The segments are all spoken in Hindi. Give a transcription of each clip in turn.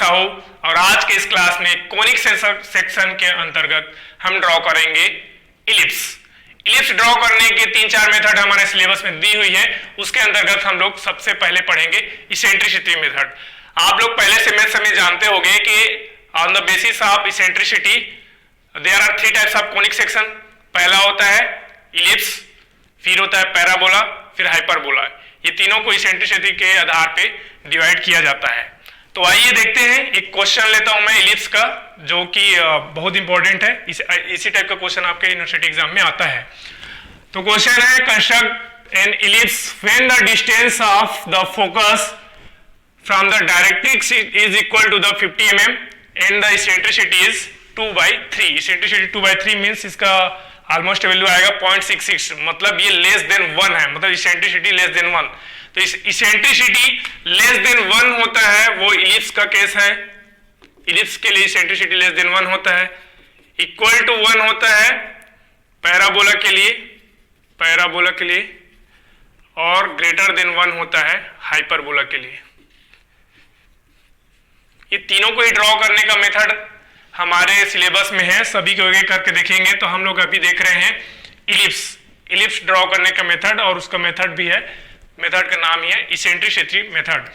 साहू और आज के इस क्लास में कोनिक सेक्शन के अंतर्गत हम ड्रॉ करेंगे इलिप्स। इलिप्स ड्रॉ करने के 3-4 मेथड हमारे सिलेबस में दी हुई है। उसके अंतर्गत हम लोग सबसे पहले पढ़ेंगे इसेंट्रिसिटी मेथड। आप लोग पहले से मैथ्स में जानते होंगे कि on the basis of eccentricity there are 3 types of conic section. पहला होता है इलिप्स, फिर होता है पैराबोला, फिर हाइपरबोला। ये तीनों को इसेंट्रिसिटी के आधार पे डिवाइड किया जाता है। तो आइए देखते हैं, एक क्वेश्चन लेता हूं मैं इलिप्स का, जो कि बहुत इंपॉर्टेंट है। इसी टाइप का क्वेश्चन आपके यूनिवर्सिटी एग्जाम में आता है। तो क्वेश्चन है, construct an ellipse when the distance of the focus from the directrix is equal to the 50 mm and the eccentricity is 2/3। Eccentricity 2/3 means इसका ऑलमोस्ट वैल्यू आएगा 0.66, मतलब ये लेस देन 1 है, मतलब इसेंट्रिसिटी लेस देन 1। तो इसेंट्रिसिटी लेस देन 1 होता है वो इलिप्स का केस है। इलिप्स के लिए इसेंट्रिसिटी लेस देन 1 होता है। इक्वल टू 1 होता है पैराबोला के लिए, पैराबोला के लिए, और ग्रेटर देन 1 होता है हाइपरबोला के लिए। ये तीनों को ही ड्रॉ करने का मेथड हमारे सिलेबस में है, सभी को एक करके देखेंगे। तो हम लोग अभी देख रहे हैं इलिप्स, इलिप्स ड्रॉ करने का मेथड, और उसका मेथड भी है, मेथड का नाम ही है इसेंट्रिसिटी मेथड।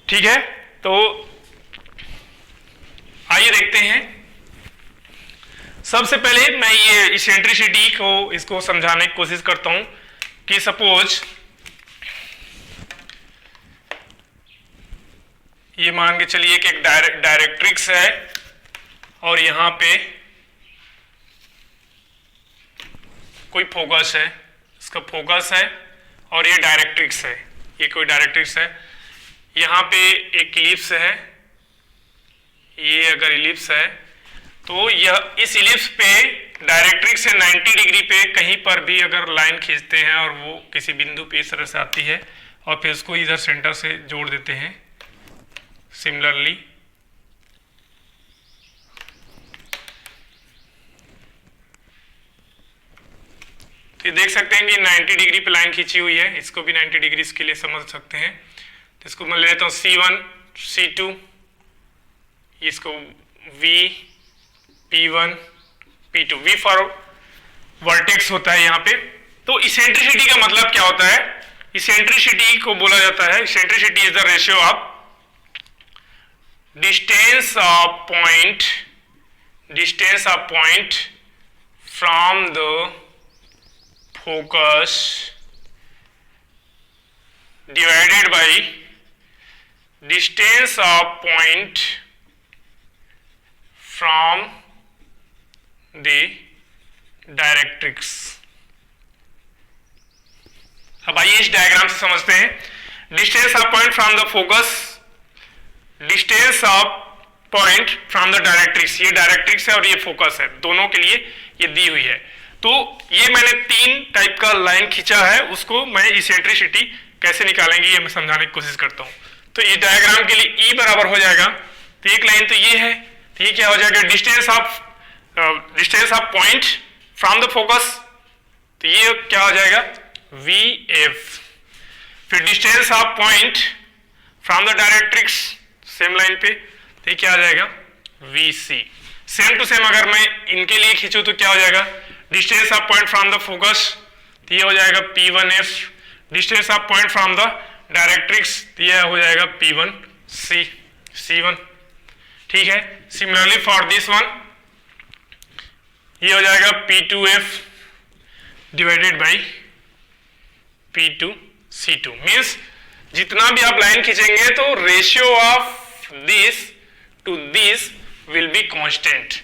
ठीक है, तो आइए देखते हैं। सबसे पहले मैं ये इसेंट्रिसिटी को इसको समझाने की कोशिश करता हूं कि सपोज ये मान के चलिए कि एक डायरेक्ट्रिक्स है और यहां पे कोई फोकस है, इसका फोकस है और ये डायरेक्ट्रिक्स है, ये कोई डायरेक्ट्रिक्स है। यहां पे एक इलिप्स है, ये अगर इलिप्स है तो यह इस इलिप्स पे डायरेक्ट्रिक्स से 90 डिग्री पे कहीं पर भी अगर लाइन खींचते हैं और वो किसी बिंदु पे इस तरह से आती है और फिर उसको इधर सेंटर से जोड़ देते हैं सिमिलरली, तो ये देख सकते हैं कि 90 डिग्री पे लाइन खींची हुई है। इसको भी 90 डिग्री के लिए समझ सकते हैं। तो इसको मैं ले लेता हूँ C1, C2, इसको V, P1, P2, V for vertex होता है यहाँ पे। तो इसेंट्रिसिटी का मतलब क्या होता है? इसेंट्रिसिटी को बोला जाता है, eccentricity is the ratio of distance of point from the focus divided by distance of point from the directrix। अब आइए इस डायग्राम से समझते हैं। Distance of point from the focus, distance of point from the directrix, ये डायरेक्ट्रिक्स है और ये फोकस है, दोनों के लिए ये दी हुई है। तो ये मैंने 3 टाइप का लाइन खींचा है, उसको मैं इसेंट्रिसिटी कैसे निकालेंगे ये मैं समझाने की कोशिश करता हूं। तो इस डायग्राम के लिए E बराबर हो जाएगा, तो एक लाइन तो ये है, तो ये क्या हो जाएगा? Distance of point from the focus, तो ये क्या हो जाएगा? VF। फिर distance of point from the directrix same line पे, तो ये क्या आ जाएगा? VC। सेम टू सेम अगर मैं इनके लिए खींचूं तो क्या हो जाएगा? Distance of point from the focus, तो ये हो जाएगा P1F। Distance of point from the directrix, तो ये हो जाएगा P1C, C1। ठीक है, सिमिलरली फॉर दिस वन ये हो जाएगा P2F divided by P2C2। Means जितना भी आप लाइन खींचेंगे तो ratio of this to this will be constant,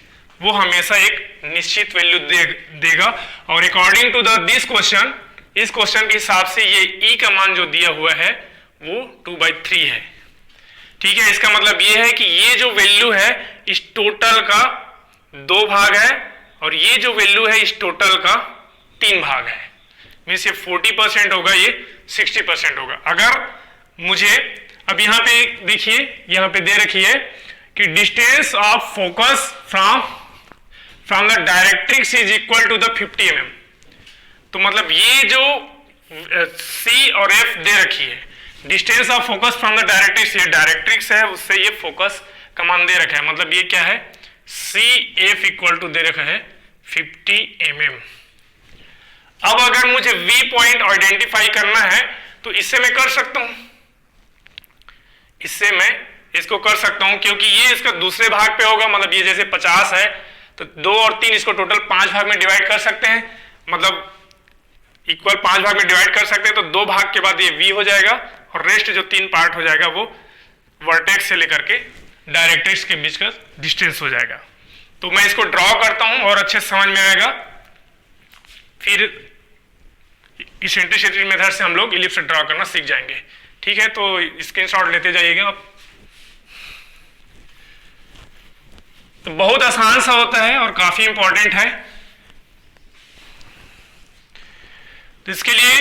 वो हमेशा एक निश्चित वैल्यू देगा। और अकॉर्डिंग टू दिस क्वेश्चन, इस क्वेश्चन के हिसाब से ये E का मान जो दिया हुआ है वो 2/3 है। ठीक है, इसका मतलब ये है कि ये जो वैल्यू है इस टोटल का 2 भाग है और ये जो वैल्यू है इस टोटल का 3 भाग है। मीन्स ये 40% होगा, ये 60% होगा। अगर मुझे अब यहाँ पे देखिए, यहाँ पे दे रखी है कि distance of focus from the directrix is equal to the 50 mm। तो मतलब ये जो C और F दे रखी है, distance of focus from the directrix, ये डायरेक्ट्रिक्स है, उससे ये फोकस कमान दे रखा है, मतलब ये क्या है, CF इक्वल टू दे रखा है 50 mm। अब अगर मुझे V पॉइंट आइडेंटिफाई करना है तो इससे मैं कर सकता हूं, इससे मैं इसको कर सकता हूं, क्योंकि ये इसका दूसरे भाग पे होगा, मतलब ये जैसे 50 है तो 2 और 3 इसको टोटल 5 भाग में डिवाइड कर सकते हैं, मतलब इक्वल 5 भाग में डिवाइड कर सकते हैं, तो 2 भाग के बाद ये V हो जाएगा और रेस्ट जो 3 पार्ट हो जाएगा वो वर्टेक्स से लेकर के डायरेक्ट्रिक्स के बीच का डिस्टेंस हो जाएगा। तो मैं इसको ड्रॉ करता हूं और अच्छे समझ में आएगा, फिर इसेंट्रिसिटी मेथड से हम लोग इलिप्स ड्रॉ करना सीख जाएंगे। ठीक है, तो स्क्रीनशॉट लेते जाइएगा आप। तो बहुत आसान सा होता है और काफी इंपॉर्टेंट है। तो इसके लिए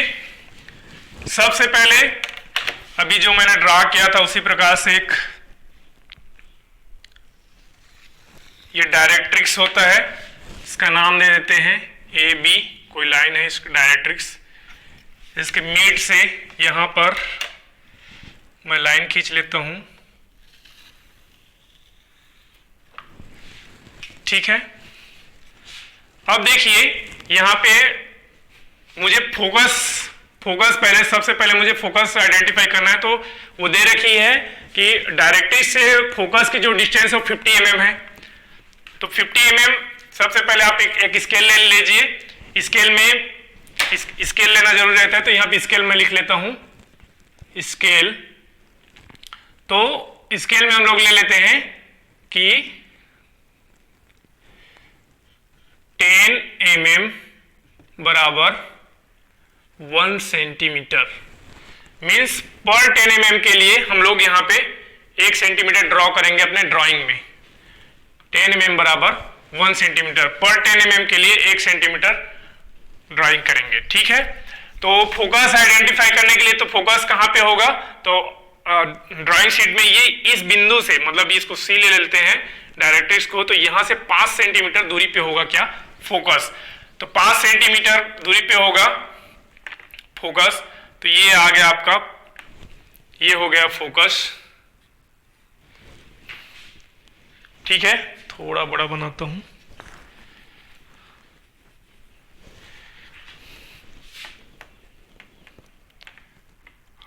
सबसे पहले अभी जो मैंने ड्रा किया था उसी प्रकार से एक ये डायरेक्ट्रिक्स होता है, इसका नाम दे देते हैं AB, कोई लाइन है इसका डायरेक्ट्रिक्स। इसके मिड से यहां पर मैं लाइन खींच लेता हूं, ठीक है। अब देखिए यहां पे मुझे फोकस पहले, सबसे पहले मुझे फोकस आइडेंटिफाई करना है, तो वो दे रखी है कि डायरेक्ट्रिक्स से फोकस की जो डिस्टेंस है वो 50 mm है। तो 50 mm सबसे पहले आप एक स्केल ले लीजिए, स्केल में स्केल लेना जरूरी रहता है, तो यहाँ पे स्केल में लिख लेता हूं स्केल। तो स्केल में हम लोग ले लेते हैं कि 10 mm बराबर 1 सेंटीमीटर, मीन्स पर 10 mm के लिए हम लोग यहाँ पे 1 सेंटीमीटर ड्रॉ करेंगे अपने ड्राइंग में। 10 mm बराबर 1 सेंटीमीटर, पर 10 mm के लिए 1 सेंटीमीटर ड्राइंग करेंगे, ठीक है। तो फोकस आइडेंटिफाई करने के लिए, तो फोकस कहाँ पे होगा, तो ड्राइंग शीट में ये इस बिंदु से, मतलब इसको C ले लेते हैं डायरेक्ट्रिक्स को, तो यहां से 5 सेंटीमीटर दूरी पे होगा क्या, फोकस। तो 5 सेंटीमीटर दूरी पे होगा फोकस, तो ये आ गया आपका, ये हो गया फोकस, ठीक है। थोड़ा बड़ा बनाता हूं,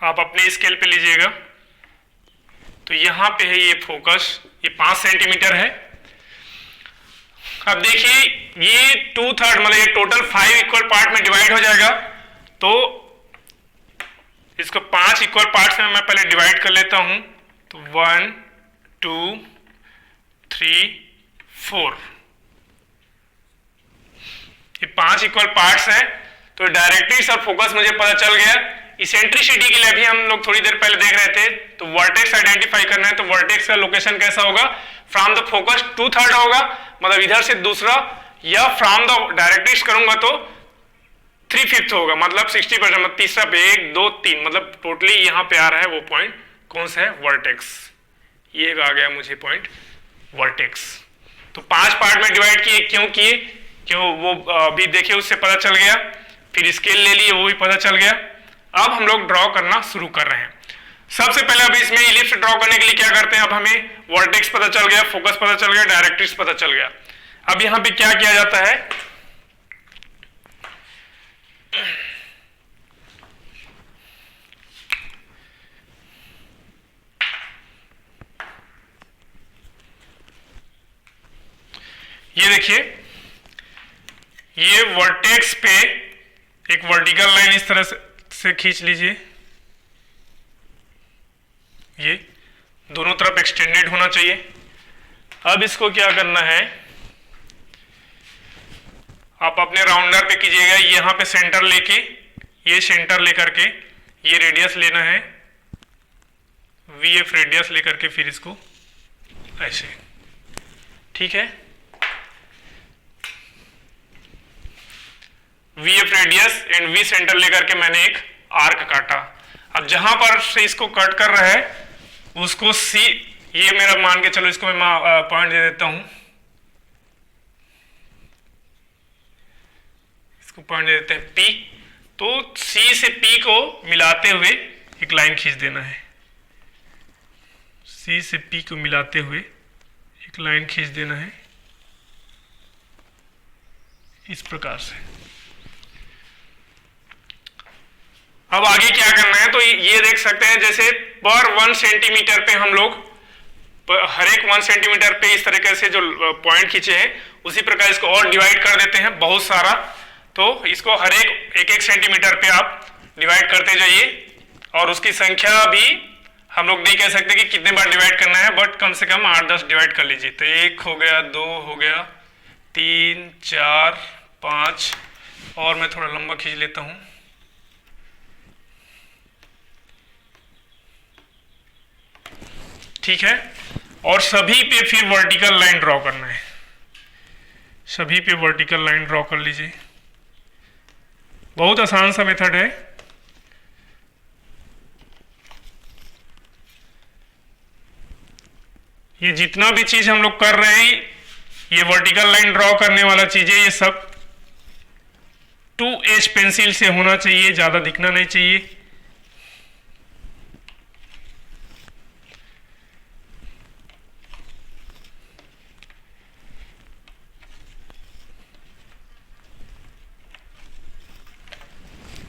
आप अपने स्केल पे लीजिएगा। तो यहां पे है ये फोकस, ये 5 सेंटीमीटर है। अब देखिए ये 2/3, मतलब ये टोटल 5 इक्वल पार्ट में डिवाइड हो जाएगा, तो इसको 5 इक्वल पार्ट्स में मैं पहले डिवाइड कर लेता हूं। तो 1 2 3 4, ये 5 इक्वल पार्ट्स हैं। तो डायरेक्ट्रिक्स और फोकस मुझे पता चल गया। इसेंट्रिसिटी के लिए भी हम लोग थोड़ी देर पहले देख रहे थे, तो वर्टेक्स आइडेंटिफाई करना है, तो वर्टेक्स का लोकेशन कैसा होगा, फ्रॉम द फोकस 2/3 होगा, मतलब इधर से दूसरा, या फ्रॉम द डायरेक्ट्रिक्स करूंगा तो 3/5 होगा, मतलब 60%, मतलब तीसरा पे 1 2 3, मतलब टोटली यहाँ पे आ रहा है वो पॉइंट कौन सा है, वर्टेक्स। ये आ गया मुझे पॉइंट वर्टेक्स। तो 5 पार्ट में डिवाइड किए, क्यों किए, क्यों वो अभी देखिए उससे पता चल गया। फिर स्केल ले लिए, वो भी पता चल गया। अब हम लोग ड्रॉ करना शुरू कर रहे हैं। सबसे पहले अब इसमें इलिप्स ड्रॉ करने के लिए क्या करते हैं, अब हमें वर्टेक्स पता चल गया, फोकस पता चल गया, डायरेक्ट्रिक्स पता चल गया। अब यहां पे क्या किया जाता है, ये देखिए, ये वर्टेक्स पे एक वर्टिकल लाइन इस तरह से खींच लीजिए, ये दोनों तरफ एक्सटेंडेड होना चाहिए। अब इसको क्या करना है, आप अपने राउंडर पे कीजिएगा, यहां पे सेंटर लेके, ये सेंटर लेकर के ये रेडियस लेना है, VF रेडियस लेकर के फिर इसको ऐसे, ठीक है। VF radius and V centre लेकर के मैंने एक आर्क काटा। अब जहां पर से इसको कट कर रहा है उसको C, ये मेरा मान के चलो, इसको मैं पॉइंट दे देता हूं, इसको पॉइंट दे देते हैं P। तो C से P को मिलाते हुए एक लाइन खींच देना है, C से P को मिलाते हुए एक लाइन खींच देना है इस प्रकार से। अब आगे क्या करना है, तो ये देख सकते हैं जैसे पर 1 सेंटीमीटर पे हम लोग हर एक 1 सेंटीमीटर पे इस तरीके से जो पॉइंट खींचे हैं उसी प्रकार इसको और डिवाइड कर देते हैं बहुत सारा। तो इसको हर एक सेंटीमीटर पे आप डिवाइड करते जाइए और उसकी संख्या भी हम लोग नहीं कह सकते कि कितने बार डिवाइड करना है, बट कम से कम 8-10 डिवाइड कर लीजिए। तो 1 हो गया, 2 हो गया, 3 4 5 और मैं थोड़ा लंबा खींच लेता हूं। ठीक है, और सभी पे फिर वर्टिकल लाइन ड्रॉ करना है, सभी पे वर्टिकल लाइन ड्रॉ कर लीजिए। बहुत आसान सा मेथड है। ये जितना भी चीज हम लोग कर रहे हैं, ये वर्टिकल लाइन ड्रॉ करने वाला चीज है, ये सब 2H पेंसिल से होना चाहिए, ज्यादा दिखना नहीं चाहिए।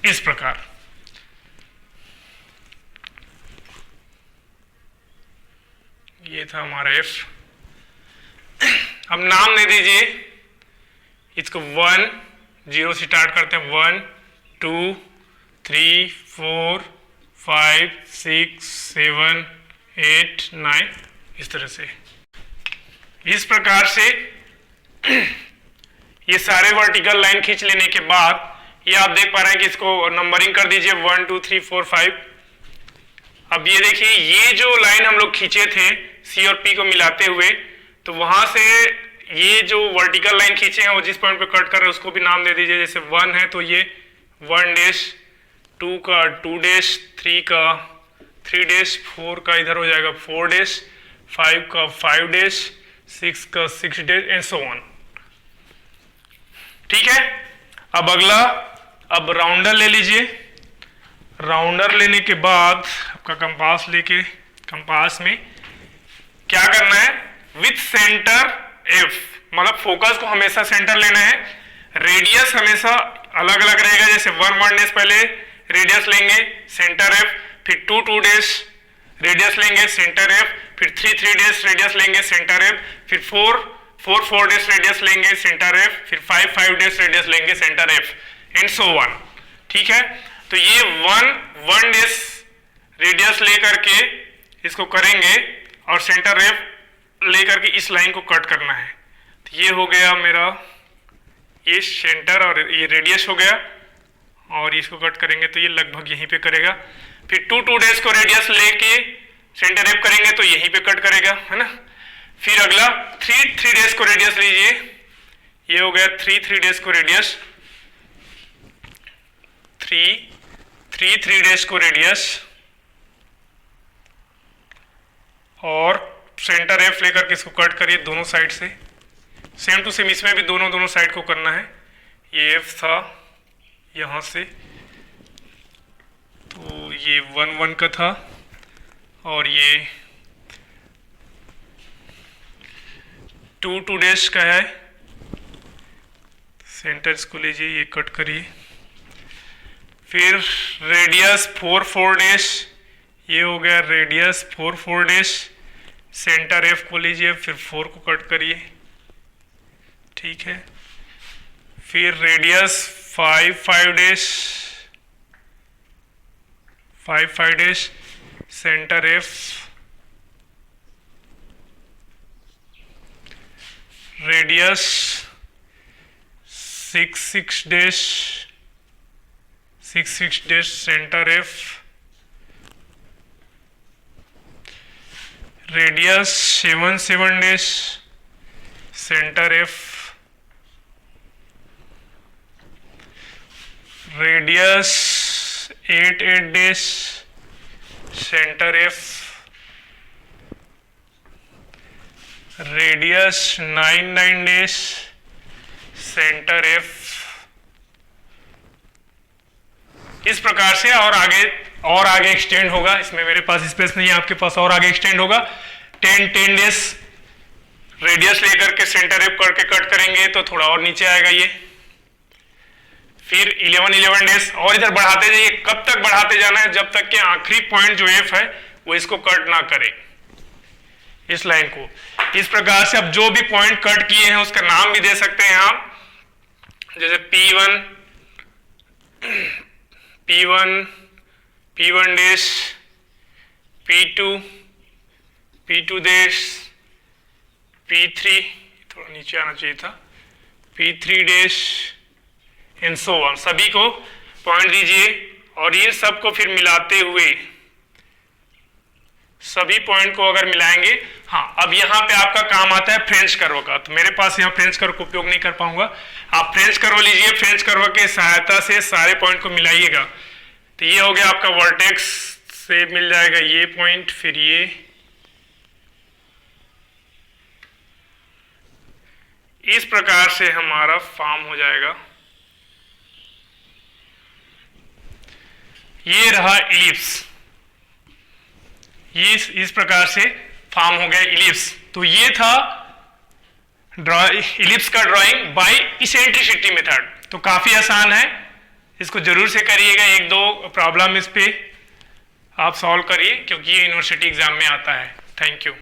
इस प्रकार ये था हमारा F। अब नाम दे दीजिए इसको 1 0 से स्टार्ट करते हैं, 1 2 3 4 5 6 7 8 9 इस तरह से। इस प्रकार से ये सारे वर्टिकल लाइन खींच लेने के बाद ये आप देख पा रहे हैं कि इसको नंबरिंग कर दीजिए 1 2 3 4 5। अब ये देखिए ये जो लाइन हम लोग खींचे थे C और P को मिलाते हुए, तो वहां से ये जो वर्टिकल लाइन खींचे हैं वो जिस पॉइंट पे कट कर रहे हैं उसको भी नाम दे दीजिए। जैसे 1 है तो ये 1 डैश, 2 का 2 डैश, 3 का 3 डैश, 4 का इधर हो जाएगा 4 डैश, 5 का 5 डैश, 6 का 6 डैश एंड सो ऑन। ठीक है, अब अगला, अब राउंडर ले लीजिए। राउंडर लेने के बाद आपका कंपास लेके, कंपास में क्या करना है, विथ सेंटर F, मतलब फोकस को हमेशा सेंटर लेना है। रेडियस हमेशा अलग अलग रहेगा, जैसे 1 डैश पहले रेडियस लेंगे सेंटर F, फिर 2 डैश रेडियस लेंगे सेंटर F, फिर 3 डैश रेडियस लेंगे सेंटर F, फिर 4 डैश रेडियस लेंगे सेंटर F, फिर 5 डैश रेडियस लेंगे centre F and so on. ठीक है, तो ये 1 डैश रेडियस लेकर के इसको करेंगे और सेंटर F लेकर के इस लाइन को कट करना है। तो ये हो गया मेरा ये सेंटर और ये रेडियस हो गया, और इसको कट करेंगे तो ये लगभग यहीं पे करेगा। फिर 2 डैश को रेडियस लेके सेंटर F करेंगे तो यहीं पे कट करेगा, है ना। फिर अगला 3 डैश को रेडियस लीजिए, ये हो गया 3 डैश को रेडियस, 3 डैश को रेडियस, और सेंटर F लेकर के इसको कट करिए दोनों साइड से। सेम टू सेम इसमें भी दोनों साइड को करना है। ये F था यहाँ से, तो ये 1 का था, और ये 2 डैश का है। सेंटर इसको लीजिए, ये कट करिए। फिर रेडियस 4 डैश, ये हो गया रेडियस 4 डैश, सेंटर F को लीजिए, फिर 4 को कट करिए। ठीक है, फिर radius 5 dash, 5 dash, centre F, radius 6 dash, 6 dash, centre F, radius 7 dash, centre F, radius 8 dash, centre F, radius 9 dash, centre F। इस प्रकार से और आगे एक्सटेंड होगा। इसमें मेरे पास स्पेस नहीं है, आपके पास और आगे एक्सटेंड होगा। 10 डैश रेडियस लेकर के सेंटर वेव करके कट करेंगे तो थोड़ा और नीचे आएगा ये। फिर 11 डैश और इधर बढ़ाते जाइए। कब तक बढ़ाते जाना है? जब तक कि आखिरी पॉइंट जो एफ है वो इसको कट ना करे, इस लाइन को। इस प्रकार से अब जो भी पॉइंट कट किए हैं उसका नाम भी दे सकते हैं आप, जैसे P1 dash, P2 dash, P3 थोड़ा नीचे आना चाहिए था, P3 dash and so on. सभी को पॉइंट दीजिए और इन सब को फिर मिलाते हुए सभी पॉइंट को अगर मिलाएंगे, हाँ अब यहाँ पे आपका काम आता है फ्रेंच कर्व का। तो मेरे पास यहाँ फ्रेंच कर्व का उपयोग नहीं कर पाऊंगा, आप फ्रेंच कर्व लीजिए। फ्रेंच कर्व के सहायता से सारे पॉइंट को मिलाइएगा। तो ये हो गया आपका वर्टेक्स से मिल जाएगा ये पॉइंट, फिर ये, इस प्रकार से हमारा फॉर्म हो जाएगा। ये रहा इलिप्स, ये इस प्रकार से फॉर्म हो गया इलिप्स। तो ये था इलिप्स का ड्राइंग बाय इसेंट्रिसिटी मेथड। तो काफी आसान है, इसको जरूर से करिएगा। एक दो प्रॉब्लम इस पे आप सॉल्व करिए क्योंकि ये यूनिवर्सिटी एग्जाम में आता है। Thank you.